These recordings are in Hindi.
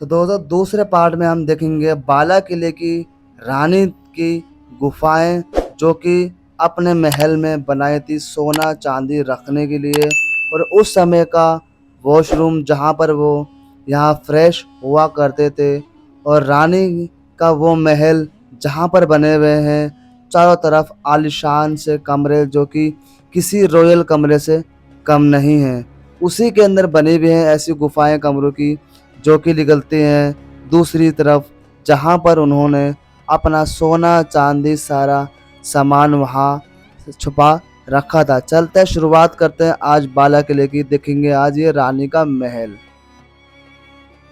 तो दोस्तों दूसरे पार्ट में हम देखेंगे बाला किले की रानी की गुफाएं, जो कि अपने महल में बनाई थी सोना चांदी रखने के लिए, और उस समय का वॉशरूम जहाँ पर वो यहाँ फ्रेश हुआ करते थे, और रानी का वो महल जहाँ पर बने हुए हैं चारों तरफ आलीशान से कमरे, जो कि किसी रॉयल कमरे से कम नहीं हैं। उसी के अंदर बनी हुई हैं ऐसी गुफाएं कमरों की, जो कि निकलती हैं दूसरी तरफ, जहाँ पर उन्होंने अपना सोना चांदी सारा सामान वहाँ छुपा रखा था। चलते हैं, शुरुआत करते हैं आज बाला किले की। देखेंगे आज ये रानी का महल।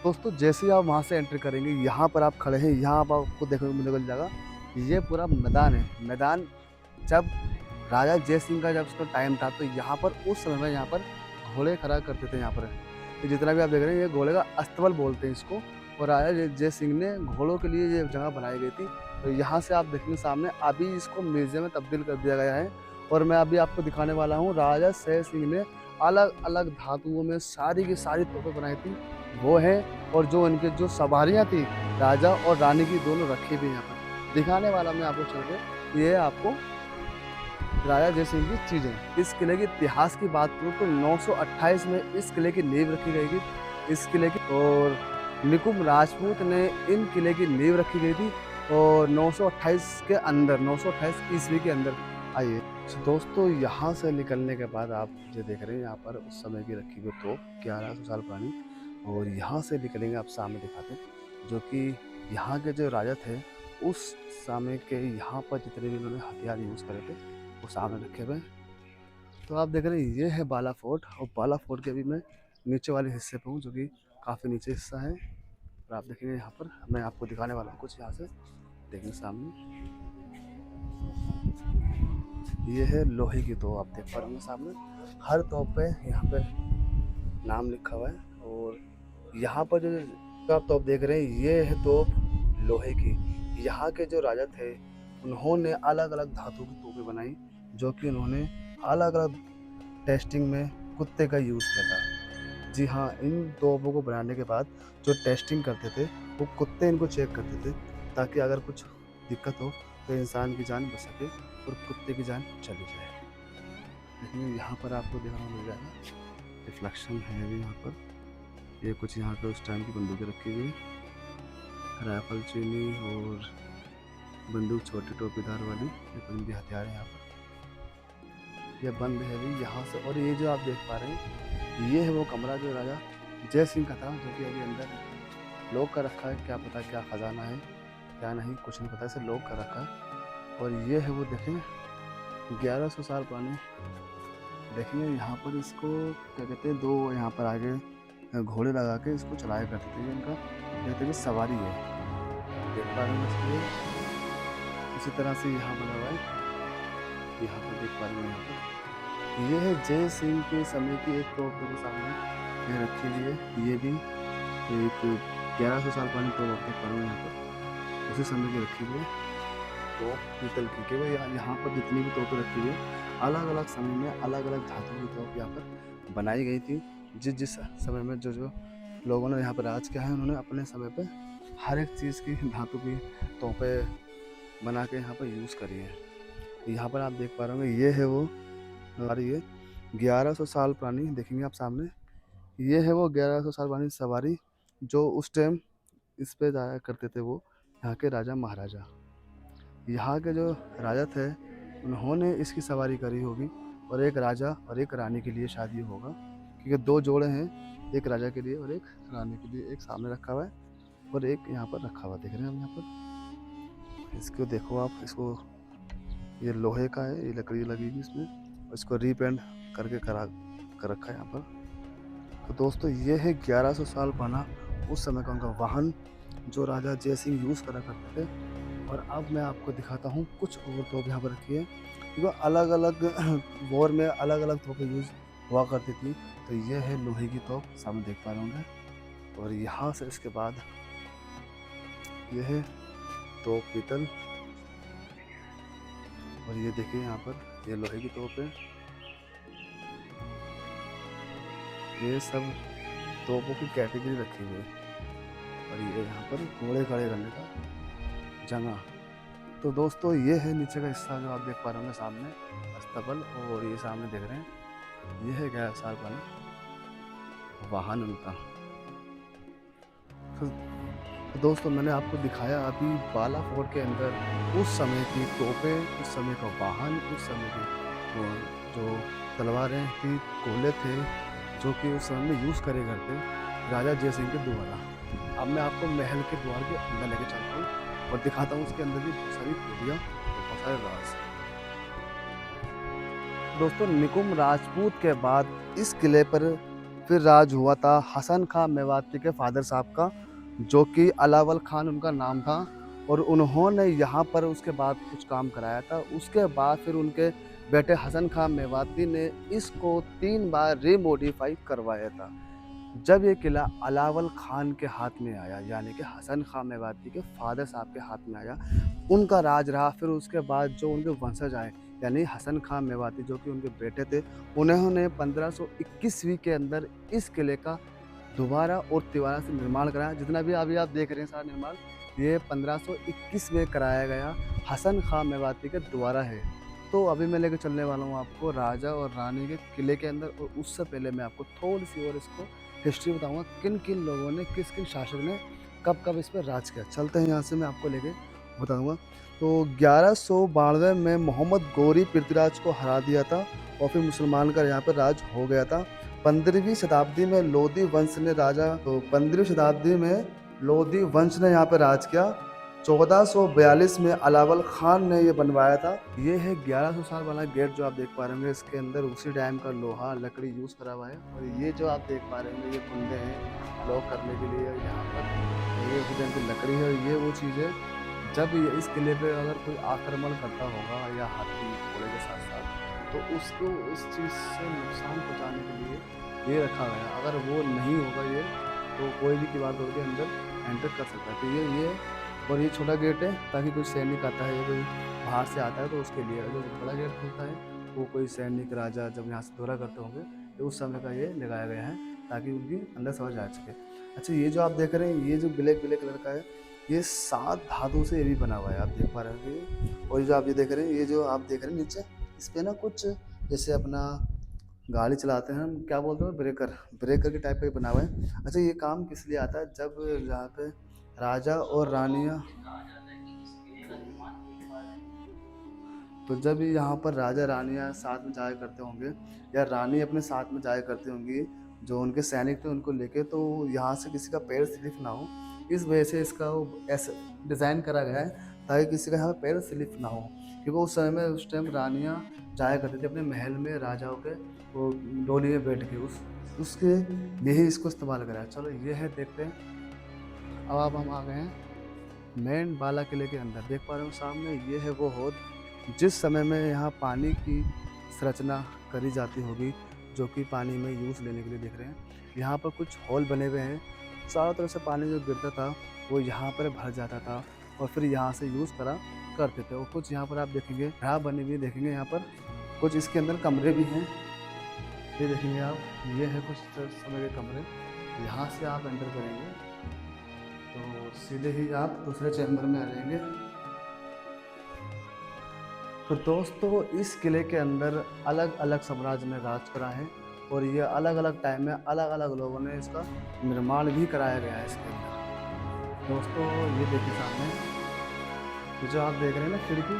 दोस्तों जैसे ही आप वहाँ से एंटर करेंगे, यहाँ पर आप खड़े हैं, यहाँ पर आपको देखने को मिल जाएगा ये पूरा मैदान है। मैदान जब राजा जय सिंह का जब उसका टाइम था, तो यहाँ पर उस समय में यहाँ पर घोड़े खड़ा करते थे। यहाँ पर ये जितना भी आप देख रहे हैं, ये घोड़े का अस्तबल बोलते हैं इसको, और राजा जय सिंह ने घोड़ों के लिए ये जगह बनाई गई थी। तो यहाँ से आप देखेंगे सामने अभी इसको म्यूजियम में तब्दील कर दिया गया है, और मैं अभी आपको दिखाने वाला हूँ राजा जय सिंह ने अलग अलग धातुओं में सारी की सारी तोपें बनाई थी, वो है। और जो इनके जो सवारियाँ थी राजा और रानी की, दोनों रखी भी यहाँ पर दिखाने वाला मैं आपको चल के। ये आपको राजा जय सिंह की चीजें। इस किले के इतिहास की बात करूँ तो 928 में इस किले की नींव रखी गई थी, इस किले की, और निकुंभ राजपूत ने इन किले की नींव रखी गई थी, और 928 के अंदर 928 ईस्वी के अंदर। आइए तो दोस्तों, यहाँ से निकलने के बाद आप जो देख रहे हैं यहाँ पर उस समय की रखी हुई तोप 1100 साल पुरानी, और यहाँ से निकलेंगे आप सामने दिखाते हैं, जो कि यहाँ के जो राजा थे उस समय के, यहाँ पर जितने भी उन्होंने हथियार यूज़ करे थे वो सामने रखे हुए हैं। तो आप देख रहे हैं ये है बाला फोर्ट, और बाला फोर्ट के अभी मैं नीचे वाले हिस्से पे हूँ, जो कि काफ़ी नीचे हिस्सा है। और आप देखेंगे यहाँ पर मैं आपको दिखाने वाला हूँ कुछ। यहाँ से देखेंगे सामने ये है लोहे की तोप, आप देख पा रहे होंगे सामने हर तोप पे यहाँ पे नाम लिखा हुआ है। और यहाँ पर जो आप तोप देख रहे हैं ये है तोप लोहे की। यहाँ के जो राजा थे उन्होंने अलग अलग धातु की तोपें बनाई, जो कि उन्होंने अलग अलग टेस्टिंग में कुत्ते का यूज़ किया था। जी हाँ, इन तोपों को बनाने के बाद जो टेस्टिंग करते थे वो कुत्ते इनको चेक करते थे, ताकि अगर कुछ दिक्कत हो तो इंसान की जान बच सके और कुत्ते की जान चली जाए। लेकिन यहाँ पर आपको देखने को मिल जाएगा रिफ्लेक्शन है अभी यहाँ पर। ये कुछ यहाँ पे उस टाइम की बंदूकें रखी हुई, राइफल चीनी और बंदूक छोटी टोपीदार वाली, ये कुछ भी हथियार है यहाँ पर। ये बंद है अभी यहाँ से। और ये जो आप देख पा रहे हैं ये है वो कमरा जो राजा जय सिंह का था, जो कि अभी अंदर लॉक कर रखा है। क्या पता क्या खजाना है क्या नहीं, कुछ नहीं पता, इसे लॉक कर रखा है। और ये है वो देखें 1100 साल पुराने। देखिए यहाँ पर इसको क्या कहते हैं, दो यहाँ पर आगे घोड़े लगा के इसको चलाया करते थे। इनका कहते हैं कि सवारी है, देख पा रहे हैं इसलिए इसी तरह से यहाँ बना हुआ है। यहाँ पर देख पा रहे हैं, यहाँ पर ये है जय सिंह के समय की एक तोप के सामने ये रखी हुई है। ये भी एक 1100 साल पुरानी तोप आप देख पा रहे हैं यहाँ पर, उसी समय की रखी हुई है तोप पीतल की। केवल यहाँ पर जितनी भी तोपें रखी हुई है अलग अलग समय में अलग अलग धातु की तोप यहाँ पर बनाई गई थी। जिस जिस समय में जो जो लोगों ने यहाँ पर राज किया है, उन्होंने अपने समय पे हर एक चीज़ की धातु की तोपें बना के यहाँ पर यूज़ करी है। यहाँ पर आप देख पा रहे होंगे ये है वो सवारी है 1100 साल पुरानी, देखेंगे आप सामने। ये है वो 1100 साल पुरानी सवारी, जो उस टाइम इस पे जाया करते थे वो यहाँ के राजा महाराजा। यहाँ के जो राजा थे उन्होंने इसकी सवारी करी होगी, और एक राजा और एक रानी के लिए शायद ये होगा, क्योंकि दो जोड़े हैं, एक राजा के लिए और एक रानी के लिए। एक सामने रखा हुआ है और एक यहाँ पर रखा हुआ, देख रहे हैं हम यहाँ पर। इसको देखो आप, इसको ये लोहे का है, ये लकड़ी लगी हुई इसमें, और इसको रीपेंट करके करा कर रखा है यहाँ पर। तो दोस्तों ये है 1100 साल पुराना उस समय का उनका वाहन, जो राजा जय सिंह यूज़ करा करते थे। और अब मैं आपको दिखाता हूँ कुछ और तोप यहाँ पर रखी है, जो अलग अलग वॉर में अलग अलग तोपें यूज़ हुआ करती थी। तो ये है लोहे की तोप, सामने देख पा रहे होंगे। और यहाँ से इसके बाद ये है तोप पीतल, और ये देखिए यहाँ पर ये लोहे की तोप है। ये सब तोपों की कैटेगरी रखी हुई है। और ये यहाँ पर घोड़े खड़े करने का जगह। तो दोस्तों ये है नीचे का हिस्सा जो आप देख पा रहे होंगे सामने अस्तबल, और ये सामने देख रहे हैं ये है गैर साल वाला वाहन उनका। तो दोस्तों मैंने आपको दिखाया अभी बालाकोट के अंदर उस समय की तोपें, उस समय का वाहन, उस समय की वो जो तलवारें थी, गोले थे, जो कि उस समय में यूज़ करे करते राजा जय सिंह के द्वारा। अब मैं आपको महल के द्वार के अंदर लेके चलता हूँ और दिखाता हूँ उसके अंदर भी बहुत सारी खूबियाँ और बहुत सारे राज। दोस्तों निकुम राजपूत के बाद इस किले पर फिर राज हुआ था हसन खां मेवाती के फादर साहब का, जो कि अलावल खान उनका नाम था, और उन्होंने यहाँ पर उसके बाद कुछ काम कराया था। उसके बाद फिर उनके बेटे हसन खां मेवाती ने इसको 3 बार रीमॉडिफाई करवाया था। जब ये किला अलावल खान के हाथ में आया, यानी कि हसन खां मेवाती के फादर साहब के हाथ में आया, उनका राज रहा। फिर उसके बाद जो उनके वंशज आए, यानी हसन खां मेवाती जो कि उनके बेटे थे, उन्होंने 1521वीं के अंदर इस किले का दोबारा और तिबारा से निर्माण कराया। जितना भी अभी आप देख रहे हैं सारा निर्माण, ये 1521 में कराया गया हसन खां मेवाती के द्वारा है। तो अभी मैं लेकर चलने वाला हूँ आपको राजा और रानी के किले के अंदर, और उससे पहले मैं आपको थोड़ी सी और इसको हिस्ट्री बताऊंगा, किन किन लोगों ने, किस किन शासक ने कब कब इस पर राज किया। चलते हैं यहाँ से, मैं आपको लेके बताऊंगा। तो 1192 में मोहम्मद गौरी पृथ्वीराज को हरा दिया था, और फिर मुसलमान का यहाँ पर राज हो गया था। 15वीं शताब्दी में लोधी वंश ने तो 15वीं शताब्दी में लोधी वंश ने यहाँ पर राज किया। 1442 में अलावल खान ने ये बनवाया था। ये है 1100 साल वाला गेट जो आप देख पा रहे होंगे, इसके अंदर उसी टाइम का लोहा लकड़ी यूज करा हुआ है। और ये जो आप देख पा रहे होंगे ये कुंडे हैं लॉक करने के लिए, यहाँ पर ये उसी टाइम की लकड़ी है। और ये वो चीज़ है जब इस किले पे अगर कोई आक्रमण करता होगा या हाथी घोड़े के साथ साथ, तो उसको इस चीज़ से नुकसान पहुँचाने के लिए ये रखा गया। अगर वो नहीं होगा ये, तो कोई भी किवाड़ तोड़ के अंदर एंटर कर सकता है। तो ये और ये छोटा गेट है ताकि कोई सैनिक आता है या कोई बाहर से आता है तो उसके लिए। जो बड़ा गेट खुलता है वो कोई सैनिक राजा जब यहाँ से दौरा करते होंगे तो उस समय का ये लगाया गया है ताकि उनकी अंदर समझ आ सके। अच्छा, ये जो आप देख रहे हैं ये जो ब्लैक ब्लैक कलर का है, ये 7 धातु से ये भी बना हुआ है, आप देख पा रहे होंगे। और ये जो आप ये देख रहे हैं, ये जो आप देख रहे हैं नीचे, इस पर ना कुछ जैसे अपना गाड़ी चलाते हैं हम, क्या बोलते हैं, ब्रेकर के टाइप का बना हुआ है। अच्छा, ये काम किस लिए आता है, जब यहाँ पे राजा और रानियाँ, तो जब यहाँ पर राजा रानियाँ साथ में जाया करते होंगे या रानी अपने साथ में जाया करती होंगी, जो उनके सैनिक थे उनको लेके, तो यहाँ से किसी का पैर स्लिप ना हो, इस वजह से इसका वो ऐसे डिज़ाइन करा गया है ताकि किसी का यहाँ पर पैर स्लिप ना हो। क्योंकि उस समय में उस टाइम रानियाँ जाया करती थी अपने महल में राजाओं के वो डोली में बैठ के, उसके लिए ही इसको इस्तेमाल कराया। चलो ये है, देखते हैं। अब हम आ गए हैं मेन बाला किले के अंदर। देख पा रहे हो सामने, ये है वो हौद जिस समय में यहाँ पानी की संरचना करी जाती होगी, जो कि पानी में यूज़ लेने के लिए देख रहे हैं। यहाँ पर कुछ हॉल बने हुए हैं, चारों तरफ से पानी जो गिरता था वो यहाँ पर भर जाता था और फिर यहाँ से यूज़ करा करते थे। और कुछ यहाँ पर आप देखेंगे घड़ा बनी हुई देखेंगे, यहाँ पर कुछ इसके अंदर कमरे भी हैं, ये देखेंगे आप, ये है कुछ समय के कमरे। यहाँ से आप एंटर करेंगे तो सीधे ही आप दूसरे चैम्बर में आ जाएंगे। तो दोस्तों इस किले के अंदर अलग अलग साम्राज्य ने राज करा है, और ये अलग अलग टाइम में अलग अलग लोगों ने इसका निर्माण भी कराया गया है इसके अंदर। दोस्तों ये देखिए सामने, ये जो आप देख रहे हैं ना खिड़की,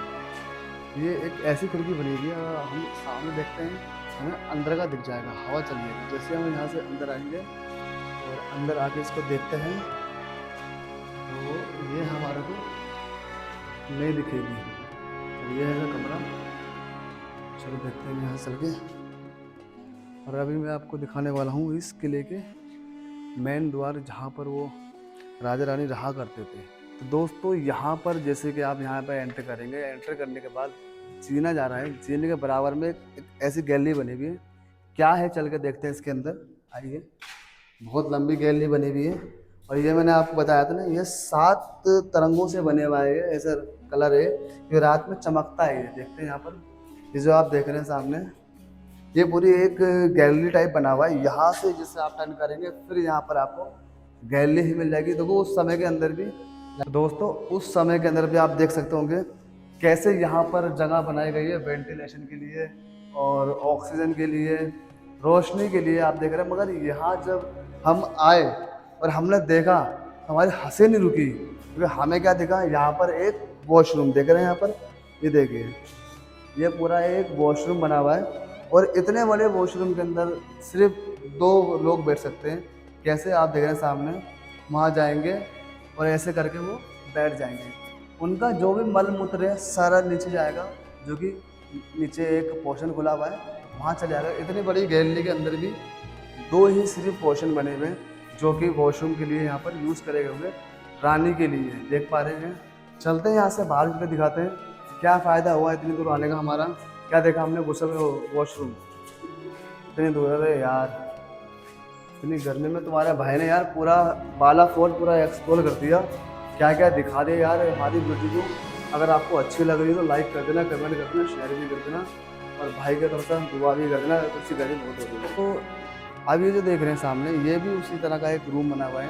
ये एक ऐसी खिड़की बनी हुई है, हम सामने देखते हैं हमें अंदर का दिख जाएगा, हवा चलिए। जैसे हम यहाँ से अंदर आएंगे और अंदर आके इसको देखते हैं तो ये हमारे को नहीं दिखेगी। ये है ना कमरा, चलो देखते हैं यहाँ चल के। और अभी मैं आपको दिखाने वाला हूँ इस किले के मेन द्वार, जहाँ पर वो राजा रानी रहा करते थे। तो दोस्तों यहाँ पर जैसे कि आप यहाँ पर एंटर करेंगे, एंटर करने के बाद जीना जा रहा है, जीने के बराबर में एक ऐसी गैलरी बनी हुई है। क्या है चल के देखते हैं इसके अंदर, आइए। बहुत लंबी गैलरी बनी हुई है, और ये मैंने आपको बताया था ना, ये 7 तरंगों से बने हुआ है, ऐसा कलर है, ये रात में चमकता है। ये देखते हैं यहाँ पर, ये जो आप देख रहे हैं सामने, ये पूरी एक गैलरी टाइप बना हुआ है। यहाँ से जिससे आप टर्न करेंगे फिर यहाँ पर आपको गैलरी ही मिल जाएगी। देखो उस समय के अंदर भी दोस्तों, उस समय के अंदर भी आप देख सकते होंगे कैसे यहाँ पर जगह बनाई गई है वेंटिलेशन के लिए और ऑक्सीजन के लिए, रोशनी के लिए आप देख रहे हैं। मगर यहाँ जब हम आए और हमने देखा, हमारी हंसी नहीं रुकी, क्योंकि हमें क्या दिखा, यहाँ पर एक वॉशरूम देख रहे हैं। यहाँ पर ये देखिए, ये पूरा एक वॉशरूम बना हुआ है और इतने बड़े वॉशरूम के अंदर सिर्फ 2 लोग बैठ सकते हैं। कैसे, आप देख रहे हैं सामने, वहाँ जाएंगे और ऐसे करके वो बैठ जाएंगे। उनका जो भी मल मूत्र है सारा नीचे जाएगा, जो कि नीचे एक पोर्शन खुला हुआ है, वहाँ चले जाएगा। इतनी बड़ी गैलरी के अंदर भी 2 ही सिर्फ पोर्शन बने हुए हैं, जो कि वॉशरूम के लिए यहाँ पर यूज़ करे हुए रानी के लिए देख पा रहे हैं। चलते हैं यहाँ से बाहर निकल दिखाते हैं क्या फ़ायदा हुआ इतनी दूर आने का हमारा। क्या देखा हमने गुस्से में वॉशरूम इतनी दूर। अरे यार, इतनी गर्मी में तुम्हारे भाई ने यार पूरा बाला फोर्ट पूरा एक्सप्लोर कर दिया, क्या क्या दिखा दिया यार हमारी ब्यूटी को। अगर आपको अच्छी लग रही है तो लाइक कर देना, कमेंट कर देना, शेयर भी कर देना और भाई की तरफ से दुआ भी कर देना। कुछ गर्मी बहुत हो गई। तो अब ये जो देख रहे हैं सामने, ये भी उसी तरह का एक रूम बना हुआ है,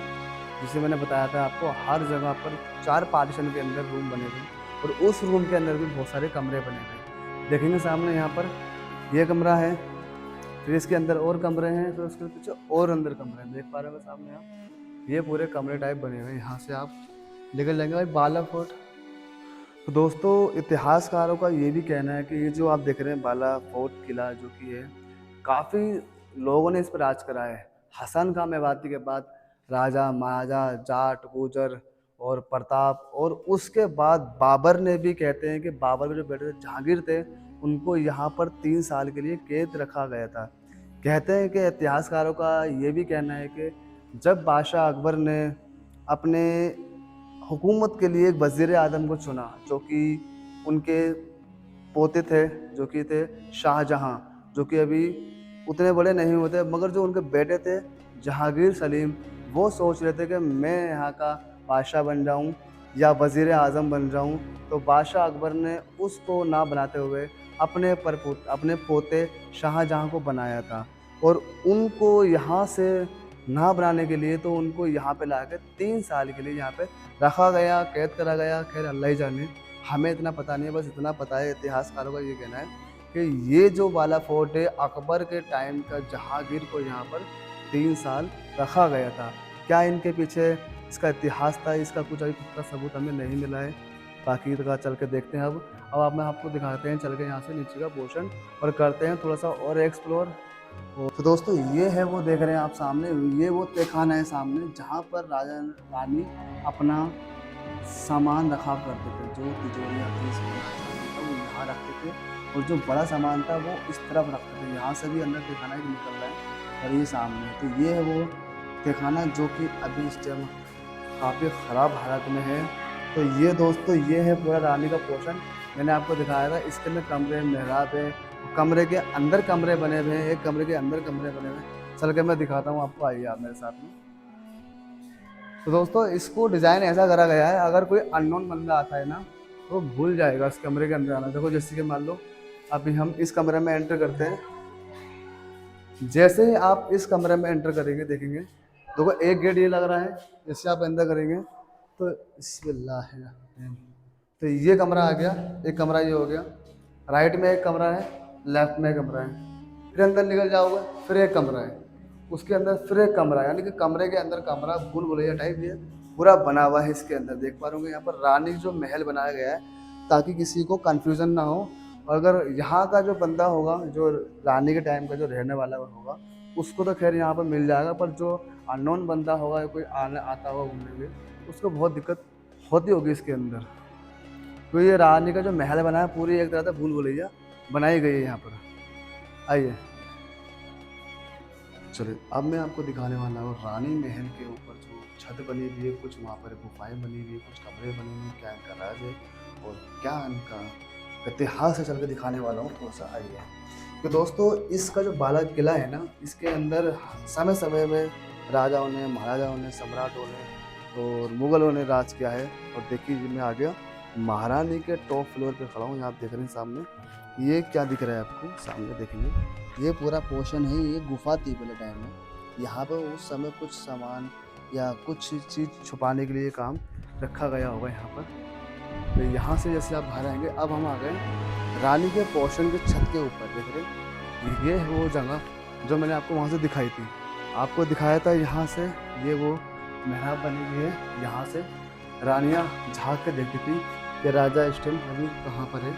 जिसे मैंने बताया था आपको। हर जगह पर 4 पार्टीशन के अंदर रूम बने हुए और उस रूम के अंदर भी बहुत सारे कमरे बने हुए देखेंगे सामने। यहाँ पर ये कमरा है, फिर इसके अंदर और कमरे हैं, तो उसके पीछे और अंदर कमरे हैं, देख पा रहे हो सामने आप। ये पूरे कमरे टाइप बने हुए हैं। यहाँ से आप निकल जाएंगे भाई बाला फोर्ट। तो दोस्तों, इतिहासकारों का ये भी कहना है कि ये जो आप देख रहे हैं बाला फोर्ट किला, जो कि है, काफ़ी लोगों ने इस पर राज करा है। हसन खां मेवाती के बाद राजा महाराजा जाट गुजर और प्रताप, और उसके बाद बाबर ने भी, कहते हैं कि बाबर के जो बेटे जहांगीर थे, उनको यहाँ पर 3 साल के लिए कैद रखा गया था। कहते हैं कि इतिहासकारों का ये भी कहना है कि जब बादशाह अकबर ने अपने हुकूमत के लिए एक वज़ीर आज़म को चुना, जो कि उनके पोते थे, जो कि थे शाहजहां, जो कि अभी उतने बड़े नहीं होते, मगर जो उनके बेटे थे जहांगीर सलीम, वो सोच रहे थे कि मैं यहाँ का बादशाह बन जाऊँ या वज़ीर आज़म बन जाऊँ। तो बादशाह अकबर ने उसको ना बनाते हुए अपने पोते शाहजहां को बनाया था। और उनको यहाँ से ना बनाने के लिए तो उनको यहाँ पे ला के 3 साल के लिए यहाँ पे रखा गया, कैद करा गया। खैर अल्लाह ही जाने, हमें इतना पता नहीं है, बस इतना पता है, इतिहासकारों का ये कहना है कि ये जो बाला फोर्ट है अकबर के टाइम का, जहांगीर को यहाँ पर 3 साल रखा गया था। क्या इनके पीछे इसका इतिहास था, इसका कुछ अभी पुख्ता सबूत हमें नहीं मिला है। बाकी तो चल के देखते हैं। अब आप मैं आपको दिखाते हैं चल के यहाँ से नीचे का पोर्शन और करते हैं थोड़ा सा और एक्सप्लोर। तो दोस्तों, ये है वो देख रहे हैं आप सामने, ये वो तहखाना है सामने, जहाँ पर राजा रानी अपना सामान रखा करते थे। जो तिजोरियाँ थी, वो यहाँ रखते थे और जो बड़ा सामान था वो इस तरफ रखते थे। यहाँ से भी अंदर तहखाना ही निकल रहा है और ये सामने। तो ये है वो तहखाना जो कि अभी इस टाइम काफ़ी ख़राब हालत में है। तो ये दोस्तों, ये है पूरा रानी का पोर्शन, मैंने आपको दिखाया था। इसके अंदर कमरे, मेहराब है, कमरे के अंदर कमरे बने हुए हैं, एक कमरे के अंदर कमरे बने हुए हैं। चल के मैं दिखाता हूँ आपको, आइए आप मेरे साथ में। तो दोस्तों, इसको डिज़ाइन ऐसा करा गया है, अगर कोई अननोन बंदा आता है ना तो भूल जाएगा इस कमरे के अंदर आना। देखो, जैसे कि मान लो अभी हम इस कमरे में एंटर करते हैं, जैसे ही आप इस कमरे में एंटर करेंगे देखेंगे, देखो एक गेट ये लग रहा है, जैसे आप अंदर करेंगे तो बिस्मिल्लाह, तो ये कमरा आ गया, एक कमरा ये हो गया, राइट में एक कमरा है, लेफ्ट में एक कमरा है, फिर अंदर निकल जाओगे फिर एक कमरा है, उसके अंदर फिर एक कमरा है, यानी कि कमरे के अंदर कमरा, भूल भुलैया टाइप ये पूरा बना हुआ है। इसके अंदर देख पा रहे होंगे यहाँ पर रानी जो महल बनाया गया है, ताकि किसी को कन्फ्यूज़न ना हो। और अगर यहाँ का जो बंदा होगा, जो रानी के टाइम का जो रहने वाला होगा, उसको तो खैर यहाँ पर मिल जाएगा, पर जो अननोन बंदा होगा या कोई आने आता होगा घूमने के, उसको बहुत दिक्कत होती होगी इसके अंदर। तो ये रानी का जो महल बना है, पूरी एक तरह से भूल भुलैया बनाई गई है यहाँ पर। आइए चलिए, अब मैं आपको दिखाने वाला हूँ रानी महल के ऊपर जो छत बनी हुई है, कुछ वहाँ पर गुफाएं बनी हुई है, कुछ कमरे बने हुए हैं, क्या इनका राज है और क्या इनका इतिहास है, चल के दिखाने वाला हूँ थोड़ा सा। आइए। तो दोस्तों, इसका जो बाला किला है ना, इसके अंदर समय समय में राजाओं ने, महाराजाओं ने, सम्राटों ने और मुग़लों ने राज किया है। और देखिए, मैं आ गया महारानी के टॉप फ्लोर पे खड़ा हूँ। यहाँ आप देख रहे हैं सामने, ये क्या दिख रहा है आपको सामने, देखेंगे ये पूरा पोर्शन है, ये गुफा थी पहले टाइम में। यहाँ पे उस समय कुछ सामान या कुछ चीज़ छुपाने के लिए काम रखा गया होगा यहाँ पर। तो यहाँ से जैसे आप बाहर आएँगे, अब हम आ गए रानी के पोर्शन के छत के ऊपर। देख रहे हैं, ये है वो जगह जो मैंने आपको वहाँ से दिखाई थी। आपको दिखाया था यहाँ से, ये वो मेहराब बनी हुई है। यहाँ से रानियाँ झाँक के देखती थी कि राजा इस टाइम अभी कहाँ पर है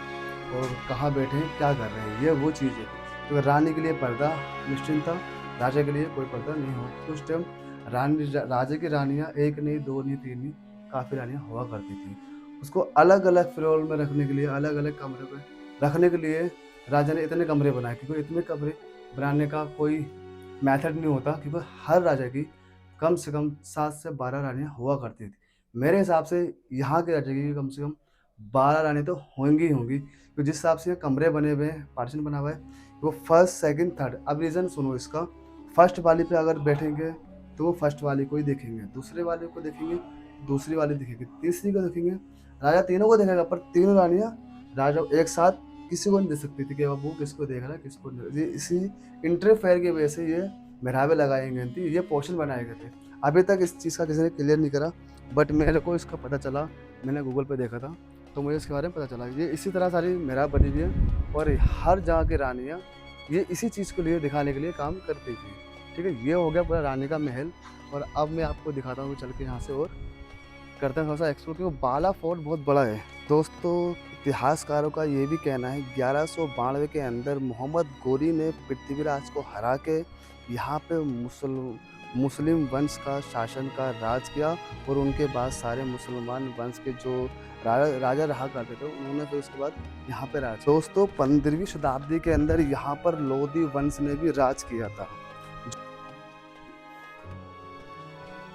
और कहाँ बैठे हैं, क्या कर रहे हैं। ये वो चीज़ है, तो रानी के लिए पर्दा निश्चिंत था, राजा के लिए कोई पर्दा नहीं हो। उस टाइम राजा की रानियाँ एक नहीं, दो नहीं, तीन नहीं, काफ़ी रानियाँ हुआ करती थी। उसको अलग-अलग फ्लोर में रखने के लिए, अलग-अलग कमरे में रखने के लिए राजा ने इतने कमरे बनाए, क्योंकि इतने कमरे बनाने का कोई मेथड नहीं होता, क्योंकि हर राजा की कम से कम 7 से 12 रानियाँ हुआ करती थी। मेरे हिसाब से यहाँ के राजा की कम से कम 12 रानी तो होंगी ही होंगी। तो जिस हिसाब से कमरे बने हुए हैं, पार्टीशन बना हुआ है, वो फर्स्ट, सेकंड, थर्ड। अब रीज़न सुनो इसका, फर्स्ट वाली पे अगर बैठेंगे तो वो फर्स्ट वाली को ही देखेंगे, दूसरे वाले को देखेंगे, दूसरी वाली दिखेगी, तीसरी को देखेंगे। राजा तीनों को देखेगा, पर तीनों रानियाँ राजा एक साथ किसी को नहीं देख सकती थी कि अब वो किसको देख रहा है, किसको नहीं। ये इसी इंटरफेयर की वजह से ये मेहराबें लगाई गई थी, ये पोर्शन बनाए गए थे। अभी तक इस चीज़ का किसी ने क्लियर नहीं करा, बट मेरे को इसका पता चला, मैंने गूगल पे देखा था, तो मुझे इसके बारे में पता चला। ये इसी तरह सारी मेहराब बनी हुई है और हर जगह की रानियाँ ये इसी चीज़ के लिए दिखाने के लिए काम करती थी। ठीक है, ये हो गया पूरा रानी का महल। और अब मैं आपको दिखाता हूँ चल के यहाँ से और करते हैं थोड़ा-सा एक्सप्लोर, क्योंकि बाला फोर्ट बहुत बड़ा है। दोस्तों, इतिहासकारों का ये भी कहना है 1192 के अंदर मोहम्मद गोरी ने पृथ्वीराज को हरा के यहाँ पे मुस्लिम वंश का शासन का राज किया, और उनके बाद सारे मुसलमान वंश के जो राजा रहा करते थे, उन्होंने फिर उसके बाद यहाँ पे राज। दोस्तों, 15वीं शताब्दी के अंदर यहाँ पर लोधी वंश ने भी राज किया था।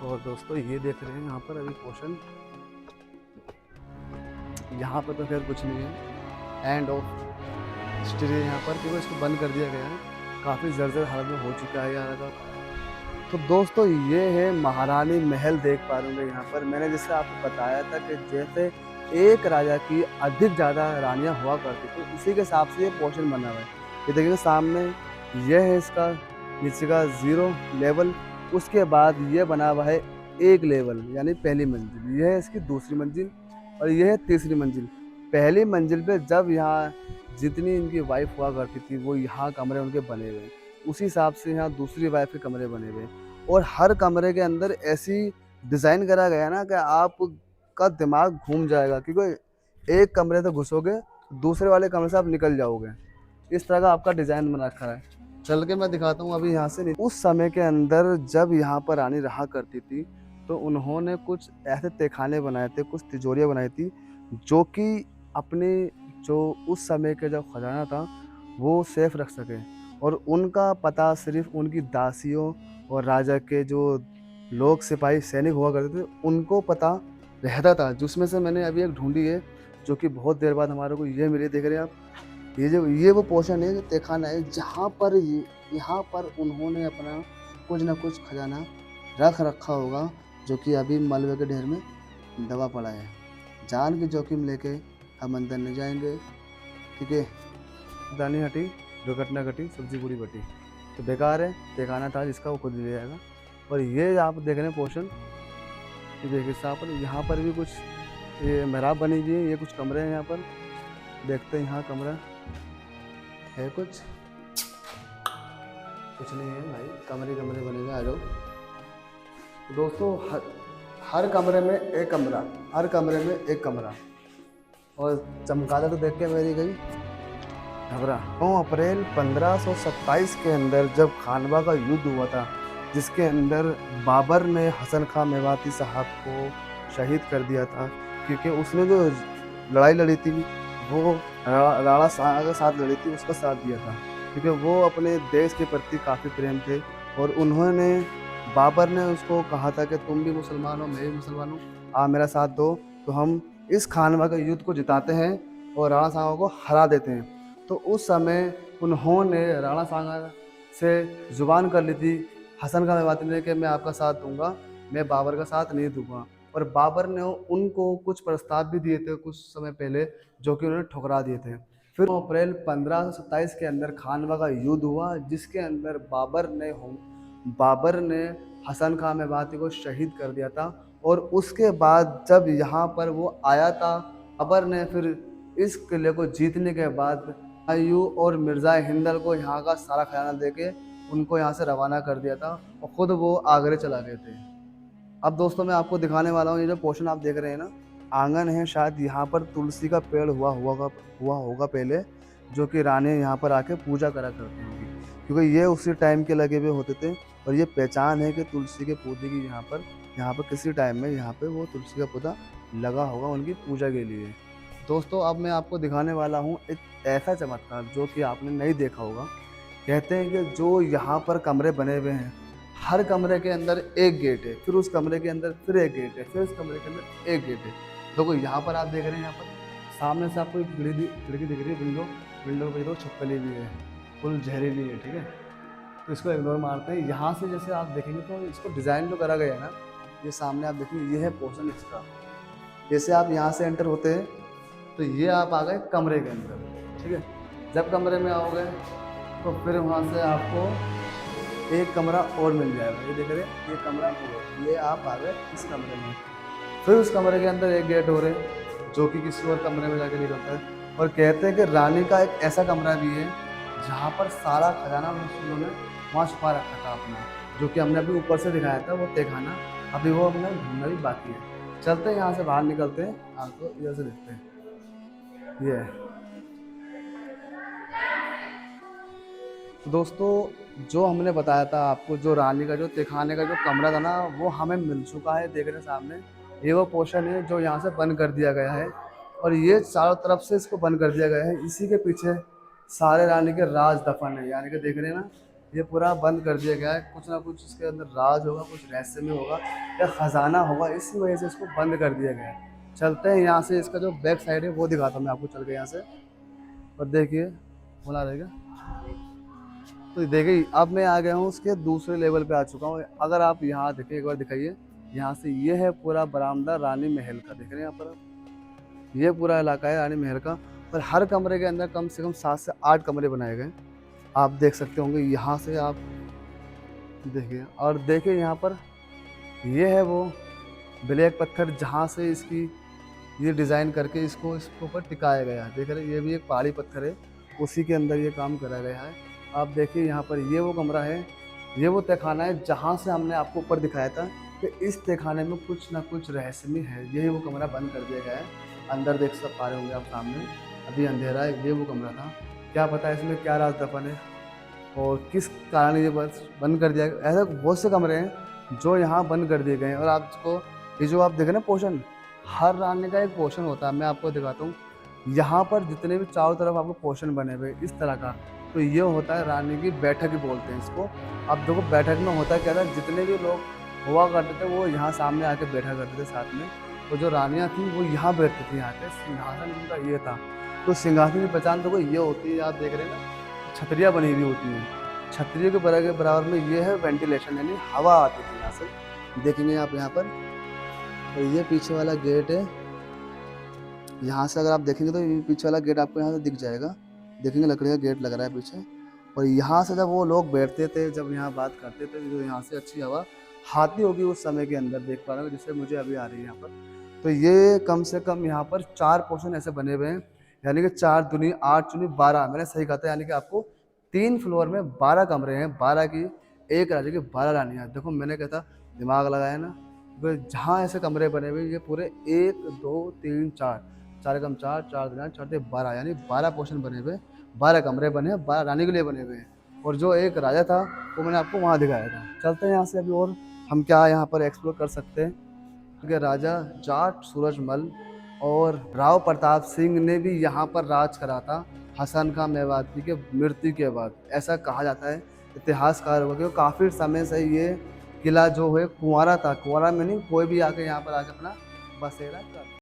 और दोस्तों, ये देख रहे हैं यहाँ पर अभी पोर्शन, यहाँ पर तो खैर कुछ नहीं है, एंड ऑफ हिस्ट्री है यहाँ पर, क्योंकि इसको बंद कर दिया गया है, काफ़ी जर्जर हालत में हो चुका है यहाँ का। तो दोस्तों, ये है महारानी महल, देख पा रहे होंगे यहाँ पर। मैंने जैसे आपको बताया था कि जैसे एक राजा की अधिक ज़्यादा रानियाँ हुआ करती थी, उसी के हिसाब से ये पोर्शन बना हुआ है। ये देखिए सामने, ये है इसका नीचे का 0 लेवल, उसके बाद ये बना हुआ है 1 लेवल, यानी पहली मंजिल, ये है इसकी दूसरी मंजिल, और ये है तीसरी मंजिल। पहली मंजिल पे जब यहाँ जितनी इनकी वाइफ हुआ करती थी, वो यहाँ कमरे उनके बने हुए हैं, उसी हिसाब से यहाँ दूसरी वाइफ के कमरे बने हुए हैं। और हर कमरे के अंदर ऐसी डिज़ाइन करा गया है ना कि आपका दिमाग घूम जाएगा, क्योंकि एक कमरे से घुसोगे, दूसरे वाले कमरे से आप निकल जाओगे। इस तरह का आपका डिज़ाइन बना रखा है। चल के मैं दिखाता हूँ अभी यहाँ से। उस समय के अंदर जब यहाँ पर रानी रहा करती थी, तो उन्होंने कुछ ऐसे तहखाने बनाए थे, कुछ तिजोरियाँ बनाई थी, जो कि अपने जो उस समय का जो खजाना था, वो सेफ रख सके। और उनका पता सिर्फ उनकी दासियों और राजा के जो लोग सिपाही सैनिक हुआ करते थे, उनको पता रहता था। जिसमें से मैंने अभी एक ढूंढी है, जो कि बहुत देर बाद हमारे को ये मिली। देख रहे हैं आप, ये वो पोर्शन है, जो तहखाना है, जहाँ पर यहाँ पर उन्होंने अपना कुछ ना कुछ खजाना रख रखा होगा, जो कि अभी मलबे के ढेर में दबा पड़ा है। जान की जोखिम लेके हम अंदर नहीं जाएंगे, ठीक है। दानी हटी, दुर्घटना घटी, सब्जी पूरी बटी, तो बेकार है। तहखाना था जिसका, वो खुद ले जाएगा। और ये आप देख रहे हैं पोर्शन, ये देखिए यहाँ पर भी कुछ ये मेहराब बनी हुई है, ये कुछ कमरे हैं यहाँ पर। देखते हैं यहाँ कमरा है कुछ नहीं है भाई, कमरे बने हुए, आ जाओ। तो दोस्तों, हर कमरे में एक कमरा, हर कमरे में एक कमरा। और चमगादड़ तो देख के मेरी गई घबरा। 9 अप्रैल 1527 के अंदर जब खानवा का युद्ध हुआ था, जिसके अंदर बाबर ने हसन खां मेवाती साहब को शहीद कर दिया था, क्योंकि उसने जो लड़ाई लड़ी थी, वो राणा साहब के साथ लड़ी थी, उसका साथ दिया था, क्योंकि वो अपने देश के प्रति काफ़ी प्रेम थे। और उन्होंने, बाबर ने उसको कहा था कि तुम भी मुसलमान हो, मैं भी मुसलमान हूँ, आप मेरा साथ दो, तो हम इस खानवा के युद्ध को जिताते हैं और राणा साहब को हरा देते हैं। तो उस समय उन्होंने राणा सांगा से ज़ुबान कर ली थी हसन खां मेवाती ने कि मैं आपका साथ दूंगा, मैं बाबर का साथ नहीं दूंगा। और बाबर ने उनको कुछ प्रस्ताव भी दिए थे कुछ समय पहले, जो कि उन्होंने ठुकरा दिए थे। फिर 9 अप्रैल 1527 के अंदर खानवा का युद्ध हुआ, जिसके अंदर बाबर ने हसन खां मेवाती को शहीद कर दिया था। और उसके बाद जब यहाँ पर वो आया था, बाबर ने फिर इस किले को जीतने के बाद अय्यूब और मिर्ज़ा हिंदल को यहाँ का सारा खजाना देके उनको यहाँ से रवाना कर दिया था और ख़ुद वो आगरे चला गए थे। अब दोस्तों मैं आपको दिखाने वाला हूँ, ये जो पोर्शन आप देख रहे हैं ना, आंगन है, शायद यहाँ पर तुलसी का पेड़ हुआ होगा पहले, जो कि रानी यहाँ पर आके पूजा करा करती होंगी, क्योंकि ये उसी टाइम के लगे हुए होते थे। और ये पहचान है कि तुलसी के पौधे की यहाँ पर किसी टाइम में यहाँ पे वो तुलसी का पौधा लगा होगा उनकी पूजा के लिए। दोस्तों अब मैं आपको दिखाने वाला हूँ एक ऐसा चमत्कार जो कि आपने नहीं देखा होगा। कहते हैं कि जो यहाँ पर कमरे बने हुए हैं, हर कमरे के अंदर एक गेट है, फिर उस कमरे के अंदर फिर एक गेट है, फिर उस कमरे के अंदर एक गेट है। देखो यहाँ पर आप देख रहे हैं, यहाँ पर सामने से आपको एक खिड़की दिख रही है, विंडो पे तो छपकली भी है, फुल जहरीली है, ठीक है। तो इसको इग्नोर मारते हैं। यहाँ से जैसे आप देखेंगे तो इसको डिज़ाइन जो करा गया है ना, ये सामने आप देखेंगे, ये है पोर्शन इसका। जैसे आप यहाँ से एंटर होते हैं तो ये आप आ गए कमरे के अंदर, ठीक है। जब कमरे में आओगे तो फिर वहाँ से आपको एक कमरा और मिल जाएगा, ये देख रहे हैं, ये कमरा और, ये आप आ गए इस कमरे में। फिर उस कमरे के अंदर एक गेट हो रहे जो कि किसी और कमरे में जाकर निकलता है। और कहते हैं कि रानी का एक ऐसा कमरा भी है जहाँ पर सारा खजाना उन्होंने वहाँ छुपा रखा था अपना, जो कि हमने अभी ऊपर से दिखाया था वो तहखाना, अभी वो हमने ढूंढना भी बाकी है। चलते हैं यहाँ से बाहर निकलते हैं, आपको इधर से देखते हैं। ये है दोस्तों जो हमने बताया था आपको, जो रानी का जो तहखाने का जो कमरा था ना, वो हमें मिल चुका है। देख रहे हैं सामने, ये वो पोर्शन है जो यहाँ से बंद कर दिया गया है और ये चारों तरफ से इसको बंद कर दिया गया है। इसी के पीछे सारे रानी के राज दफन है, यानी कि देख रहे हैं ना, ये पूरा बंद कर दिया गया है। कुछ ना कुछ इसके अंदर राज होगा, कुछ रहस्य में होगा या ख़जाना होगा, इसी वजह से इसको बंद कर दिया गया है। चलते हैं यहाँ से, इसका जो बैक साइड है वो दिखाता हूँ मैं आपको चल के यहाँ से। और देखिए बोला रहेगा, तो देखिए अब मैं आ गया हूँ उसके दूसरे लेवल पे आ चुका हूँ। अगर आप यहाँ देखिए, एक बार दिखाइए यहाँ से, ये है पूरा बरामदा रानी महल का, देख रहे हैं यहाँ पर आप, ये पूरा इलाका है रानी महल का। और हर कमरे के अंदर कम से कम 7 से 8 कमरे बनाए गए, आप देख सकते होंगे। यहाँ से आप देखिए, और देखिए यहाँ पर ये है वो ब्लैक पत्थर जहाँ से इसकी ये डिज़ाइन करके इसको इसके ऊपर टिकाया गया है। देख रहे हैं, ये भी एक पहाड़ी पत्थर है, उसी के अंदर ये काम करा गया है। आप देखिए यहाँ पर, ये वो कमरा है, ये वो तहखाना है जहाँ से हमने आपको ऊपर दिखाया था कि इस तहखाने में कुछ ना कुछ रहस्यमय है। यही वो कमरा बंद कर दिया गया है। अंदर देख सब पा रहे होंगे आप सामने, अभी अंधेरा है, ये वो कमरा था। क्या पता है इसमें क्या राज दफन है और किस कारण ये बंद कर दिया गया। ऐसे बहुत से कमरे हैं जो यहाँ बंद कर दिए गए हैं। और आपको ये जो आप देखें ना पोर्शन, हर रानी का एक पोर्शन होता है, मैं आपको दिखाता हूँ। यहाँ पर जितने भी चारों तरफ आपको पोर्शन बने हुए इस तरह का, तो ये होता है रानी की बैठक ही बोलते हैं इसको। अब देखो बैठक में होता क्या था, जितने भी लोग हुआ करते थे वो यहाँ सामने आके बैठा करते थे साथ में। तो जो रानियाँ थी वो यहाँ बैठती थी, यहाँ पे सिंहासन उनका ये था। तो सिंहासन की पहचान देखो ये होती है, आप देख रहे हैं ना, छतरियाँ बनी हुई होती हैं। छतरियों के बराबर में ये है वेंटिलेशन, यानी हवा आती थी यहाँ से, देखेंगे आप यहाँ पर। और ये पीछे वाला गेट है, यहाँ से अगर आप देखेंगे तो ये पीछे वाला गेट आपको यहाँ से दिख जाएगा, देखेंगे लकड़ी का गेट लग रहा है पीछे। और यहाँ से जब वो लोग बैठते थे, जब यहाँ बात करते थे, जो यहाँ से अच्छी हवा आती होगी उस समय के अंदर, देख पा रहे हो जिससे मुझे अभी आ रही है यहाँ पर। तो ये कम से कम यहाँ पर 4 पोर्शन ऐसे बने हुए हैं, यानी कि 4 दूनी 8 चुनी 12, मैंने सही कहा था। यानी कि आपको 3 फ्लोर में 12 कमरे हैं, 12 की एक राज्य की 12 रानियाँ। देखो मैंने कहता दिमाग लगाया ना, जहाँ ऐसे कमरे बने हुए ये पूरे 1 2 3 4 4 कम 4 4 दिन 4 12, यानी 12 पोर्शन बने हुए, 12 कमरे बने हैं, 12 रानी के लिए बने हुए हैं। और जो एक राजा था वो मैंने आपको वहाँ दिखाया था। चलते हैं यहाँ से अभी, और हम क्या यहाँ पर एक्सप्लोर कर सकते हैं। क्योंकि राजा जाट सूरजमल और राव प्रताप सिंह ने भी यहाँ पर राज करा था हसन खां मेवाती के मृत्यु के बाद, ऐसा कहा जाता है इतिहासकार को। काफ़ी समय से ये किला जो है कुंवारा था, कुंवारा में नहीं, कोई भी आके यहाँ पर आके अपना बसेरा कर